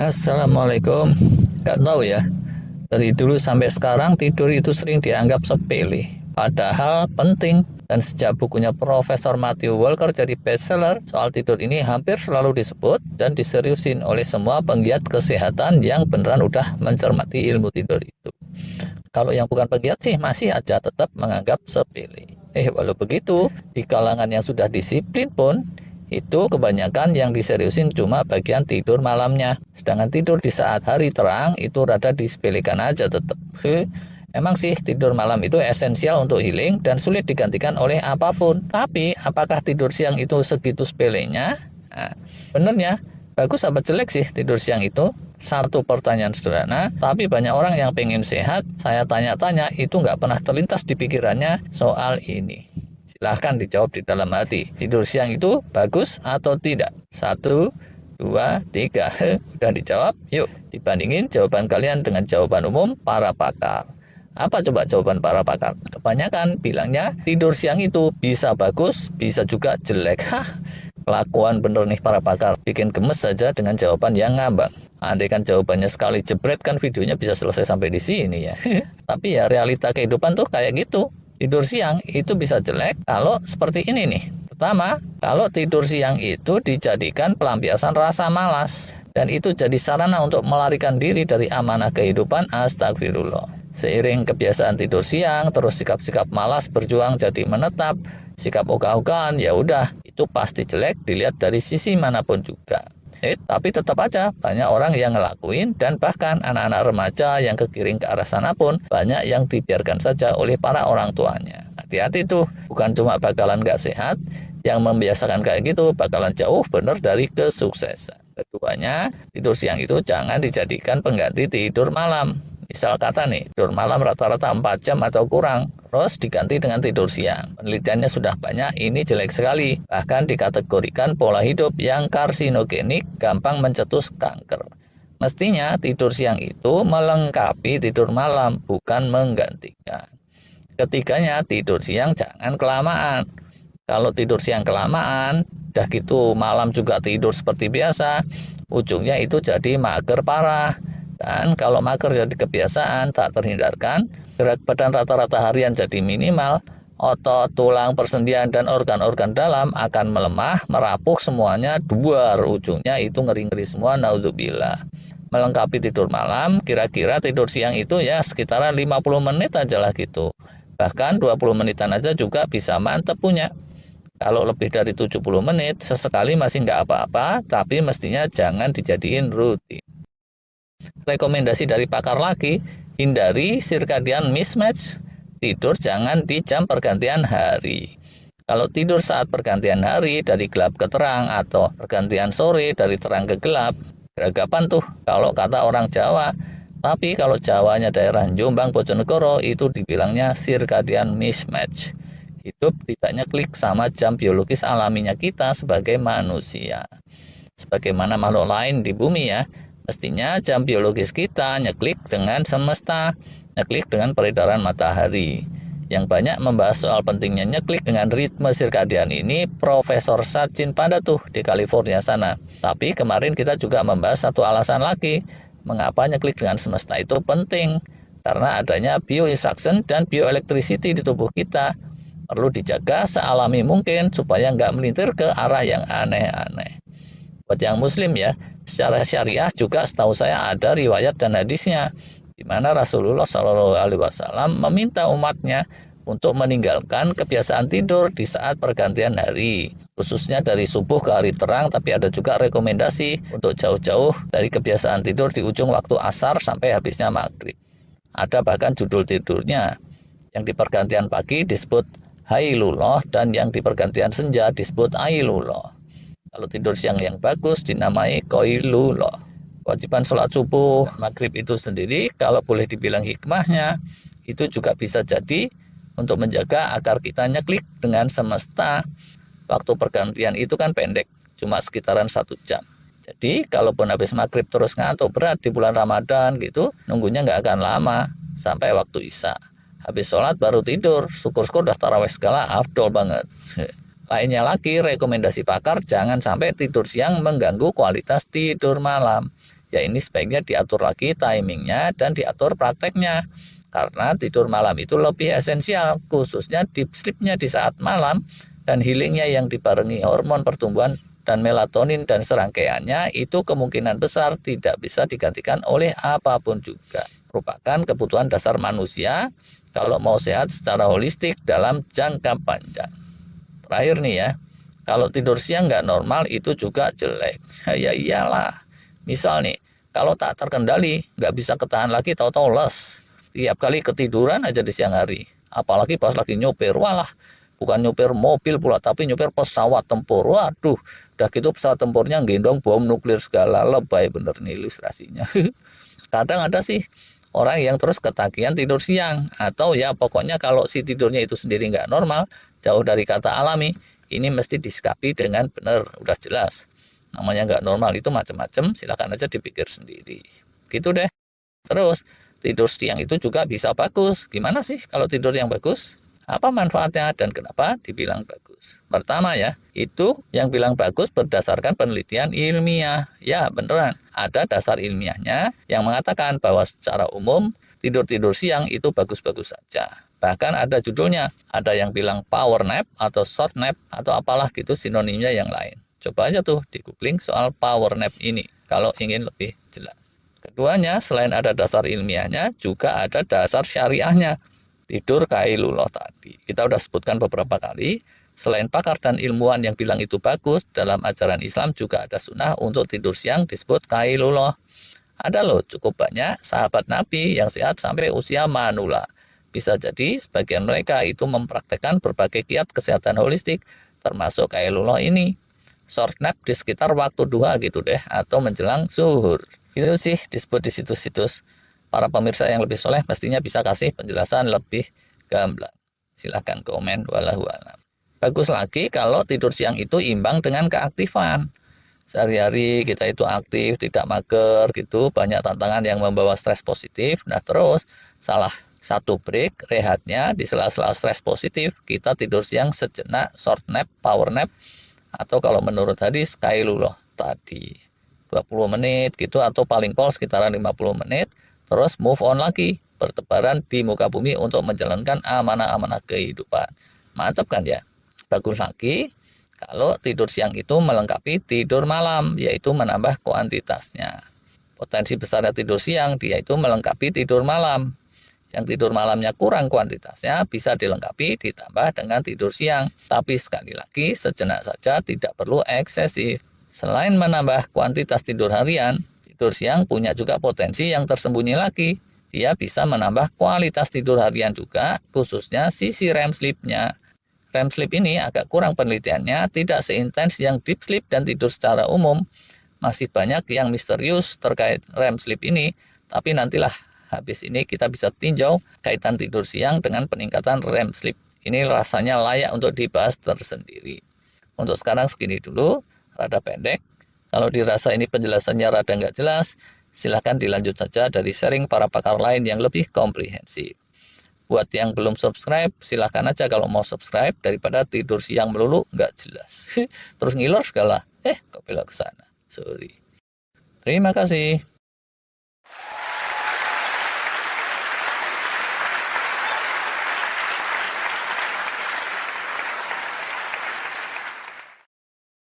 Assalamualaikum. Gak tahu ya, dari dulu sampai sekarang tidur itu sering dianggap sepele. Padahal penting. Dan sejak bukunya Profesor Matthew Walker jadi bestseller, soal tidur ini hampir selalu disebut dan diseriusin oleh semua penggiat kesehatan yang beneran udah mencermati ilmu tidur itu. Kalau yang bukan penggiat sih masih aja tetap menganggap sepele. Walau begitu, di kalangan yang sudah disiplin pun, itu kebanyakan yang diseriusin cuma bagian tidur malamnya. Sedangkan tidur di saat hari terang itu rada disepelekan aja tetap. Emang sih tidur malam itu esensial untuk healing dan sulit digantikan oleh apapun. Tapi apakah tidur siang itu segitu sepelenya? Nah, benernya bagus apa jelek sih tidur siang itu? Satu pertanyaan sederhana, tapi banyak orang yang pengen sehat, saya tanya-tanya, itu nggak pernah terlintas di pikirannya soal ini. Silahkan dijawab di dalam hati. Tidur siang itu bagus atau tidak? Satu, dua, tiga. Udah dijawab? Yuk, dibandingin jawaban kalian dengan jawaban umum para pakar. Apa coba jawaban para pakar? Kebanyakan bilangnya tidur siang itu bisa bagus, bisa juga jelek. Kelakuan bener nih para pakar, bikin gemes saja dengan jawaban yang ngambang. Andai kan jawabannya sekali jebret kan videonya bisa selesai sampai di sini ya. Tapi ya realita kehidupan tuh kayak gitu. Tidur siang itu bisa jelek kalau seperti ini nih. Pertama, kalau tidur siang itu dijadikan pelampiasan rasa malas. Dan itu jadi sarana untuk melarikan diri dari amanah kehidupan, astagfirullah. Seiring kebiasaan tidur siang, terus sikap-sikap malas berjuang jadi menetap, sikap ogah-ogahan, ya udah, itu pasti jelek dilihat dari sisi manapun juga. Tapi tetap aja banyak orang yang ngelakuin dan bahkan anak-anak remaja yang kegiring ke arah sana pun banyak yang dibiarkan saja oleh para orang tuanya. Hati-hati tuh, bukan cuma bakalan gak sehat, yang membiasakan kayak gitu bakalan jauh bener dari kesuksesan. Keduanya, tidur siang itu jangan dijadikan pengganti tidur malam. Misal kata nih, tidur malam rata-rata 4 jam atau kurang, terus diganti dengan tidur siang. Penelitiannya sudah banyak, ini jelek sekali. Bahkan dikategorikan pola hidup yang karsinogenik, gampang mencetus kanker. Mestinya tidur siang itu melengkapi tidur malam, bukan menggantikan. Ketiganya, tidur siang jangan kelamaan. Kalau tidur siang kelamaan, udah gitu malam juga tidur seperti biasa, ujungnya itu jadi mager parah. Dan kalau mager jadi kebiasaan, tak terhindarkan, berat badan rata-rata harian jadi minimal, otot, tulang, persendian, dan organ-organ dalam akan melemah, merapuh semuanya, duar, ujungnya itu ngeri-ngeri semua, naudzubillah. Melengkapi tidur malam, kira-kira tidur siang itu ya sekitaran 50 menit aja lah gitu. Bahkan 20 menitan aja juga bisa mantep punya. Kalau lebih dari 70 menit, sesekali masih nggak apa-apa, tapi mestinya jangan dijadiin rutin. Rekomendasi dari pakar lagi, hindari circadian mismatch. Tidur jangan di jam pergantian hari. Kalau tidur saat pergantian hari dari gelap ke terang atau pergantian sore dari terang ke gelap, geragapan tuh kalau kata orang Jawa. Tapi kalau Jawanya daerah Jombang, Bojonegoro itu dibilangnya circadian mismatch. Hidup tidaknya klik sama jam biologis alaminya kita sebagai manusia. Sebagaimana makhluk lain di bumi ya, mestinya jam biologis kita nyeklik dengan semesta, nyeklik dengan peredaran matahari. Yang banyak membahas soal pentingnya nyeklik dengan ritme sirkadian ini Profesor Sachin Panda tuh di California sana. Tapi kemarin kita juga membahas satu alasan lagi, mengapa nyeklik dengan semesta itu penting. Karena adanya bioinstruction dan bioelectricity di tubuh kita. Perlu dijaga sealami mungkin supaya nggak melintir ke arah yang aneh-aneh. Buat yang muslim ya, secara syariah juga setahu saya ada riwayat dan hadisnya di mana Rasulullah Shallallahu Alaihi Wasallam meminta umatnya untuk meninggalkan kebiasaan tidur di saat pergantian hari, khususnya dari subuh ke hari terang, tapi ada juga rekomendasi untuk jauh-jauh dari kebiasaan tidur di ujung waktu asar sampai habisnya maghrib. Ada bahkan judul tidurnya, yang di pergantian pagi disebut Hailullah dan yang di pergantian senja disebut Ailullah. Kalau tidur siang yang bagus dinamai Qailullah. Kewajiban sholat subuh, maghrib itu sendiri kalau boleh dibilang hikmahnya, itu juga bisa jadi untuk menjaga agar kita nyeklik dengan semesta. Waktu pergantian itu kan pendek, cuma sekitaran 1 jam. Jadi kalaupun habis maghrib terus ngantuk berat di bulan Ramadan gitu, nunggunya nggak akan lama sampai waktu Isya. Habis sholat baru tidur, syukur-syukur udah taraweh segala, afdol banget. Lainnya lagi, rekomendasi pakar jangan sampai tidur siang mengganggu kualitas tidur malam. ya ini sebaiknya diatur lagi timingnya dan diatur prakteknya. Karena tidur malam itu lebih esensial, khususnya deep sleep-nya di saat malam dan healingnya yang dibarengi hormon pertumbuhan dan melatonin dan serangkaiannya itu kemungkinan besar tidak bisa digantikan oleh apapun juga. Merupakan kebutuhan dasar manusia kalau mau sehat secara holistik dalam jangka panjang. Terakhir nih ya, kalau tidur siang nggak normal itu juga jelek. Ya iyalah. Misal nih, kalau tak terkendali, nggak bisa ketahan lagi, tahu-tahu les. Tiap kali ketiduran aja di siang hari. Apalagi pas lagi nyopir, walah. Bukan nyopir mobil pula, tapi nyopir pesawat tempur. Waduh, udah gitu pesawat tempurnya gendong bom nuklir segala. Lebay bener nih ilustrasinya. Kadang ada sih orang yang terus ketagihan tidur siang. Atau ya pokoknya kalau si tidurnya itu sendiri nggak normal, jauh dari kata alami, ini mesti disikapi dengan benar, udah jelas. Namanya nggak normal itu macam-macam, silakan aja dipikir sendiri. Gitu deh. Terus, tidur siang itu juga bisa bagus. Gimana sih kalau tidur yang bagus? Apa manfaatnya dan kenapa dibilang bagus? Pertama ya, itu yang bilang bagus berdasarkan penelitian ilmiah. Ya, beneran. Ada dasar ilmiahnya yang mengatakan bahwa secara umum tidur-tidur siang itu bagus-bagus saja. Bahkan ada judulnya, ada yang bilang power nap atau short nap atau apalah gitu sinonimnya yang lain. Coba aja tuh di googling soal power nap ini kalau ingin lebih jelas. Keduanya, selain ada dasar ilmiahnya, juga ada dasar syariahnya. Tidur kailullah tadi. Kita udah sebutkan beberapa kali, selain pakar dan ilmuwan yang bilang itu bagus, dalam ajaran Islam juga ada sunnah untuk tidur siang disebut kailullah. Ada loh cukup banyak sahabat Nabi yang sehat sampai usia manula. Bisa jadi sebagian mereka itu mempraktekkan berbagai kiat kesehatan holistik, termasuk kailullah ini. Short nap di sekitar waktu duha gitu deh, atau menjelang zuhur. Itu sih disebut di situs-situs. Para pemirsa yang lebih soleh pastinya bisa kasih penjelasan lebih gamblang. Silahkan komen, walahu alam. Bagus lagi kalau tidur siang itu imbang dengan keaktifan. Sehari-hari kita itu aktif, tidak mager gitu, banyak tantangan yang membawa stres positif. Nah terus salah satu break rehatnya di sela-sela stres positif, kita tidur siang sejenak, short nap, power nap, atau kalau menurut hadis kailullah tadi 20 menit gitu, atau paling pol sekitaran 50 menit, terus move on lagi, bertebaran di muka bumi untuk menjalankan amanah-amanah kehidupan. Mantap kan ya? Bagus lagi kalau tidur siang itu melengkapi tidur malam, yaitu menambah kuantitasnya. Potensi besarnya tidur siang, dia itu melengkapi tidur malam. Yang tidur malamnya kurang kuantitasnya bisa dilengkapi ditambah dengan tidur siang. Tapi sekali lagi sejenak saja, tidak perlu eksesif. Selain menambah kuantitas tidur harian, tidur siang punya juga potensi yang tersembunyi lagi. Dia bisa menambah kualitas tidur harian juga, khususnya sisi REM sleep-nya. REM sleep ini agak kurang penelitiannya, tidak seintens yang deep sleep dan tidur secara umum. Masih banyak yang misterius terkait REM sleep ini, tapi nantilah habis ini kita bisa tinjau kaitan tidur siang dengan peningkatan REM sleep. Ini rasanya layak untuk dibahas tersendiri. Untuk sekarang segini dulu, rada pendek. Kalau dirasa ini penjelasannya rada nggak jelas, silahkan dilanjut saja dari sharing para pakar lain yang lebih komprehensif. Buat yang belum subscribe, silahkan aja kalau mau subscribe daripada tidur siang melulu nggak jelas. Terus ngilor segala, kok belok ke sana. Sorry. Terima kasih.